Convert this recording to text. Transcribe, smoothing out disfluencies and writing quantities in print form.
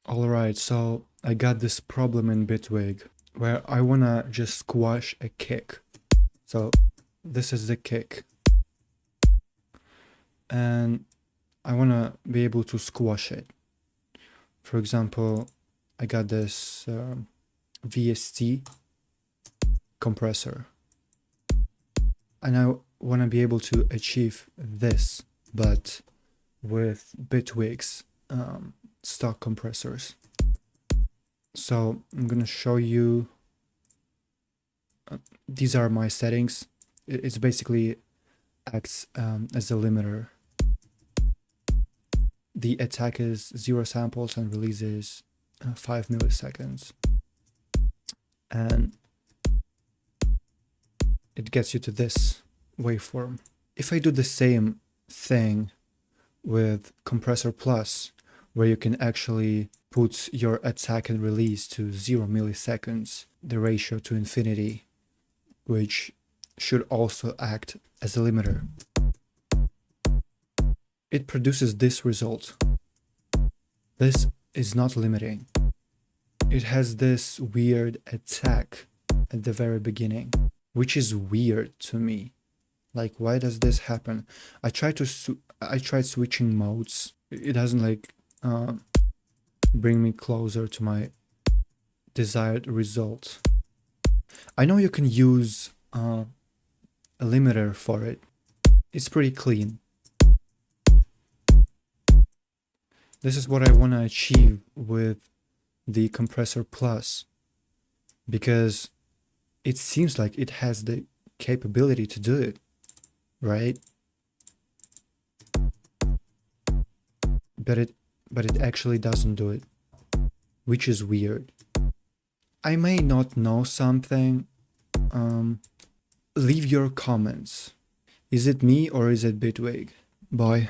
Alright, so I got this problem in Bitwig where I wanna just squash a kick. So this is the kick. And I wanna be able to squash it. For example, I got this VST compressor. And I wanna be able to achieve this, but with Bitwig's stock compressors. So I'm gonna show you, these are my settings. It's basically acts as a limiter. The attack is 0 samples and releases 5 milliseconds. And it gets you to this waveform. If I do the same thing with Compressor Plus, where you can actually put your attack and release to 0 milliseconds, the ratio to infinity, which should also act as a limiter, it produces this result. This is not limiting. It has this weird attack at the very beginning, which is weird to me. Like, why does this happen? I tried switching modes. It doesn't like bring me closer to my desired result. I know you can use a limiter for it. It's pretty clean. This is what I want to achieve with the Compressor Plus, because it seems like it has the capability to do it, right? But it actually doesn't do it, which is weird. I may not know something. Leave your comments. Is it me or is it Bitwig? Bye.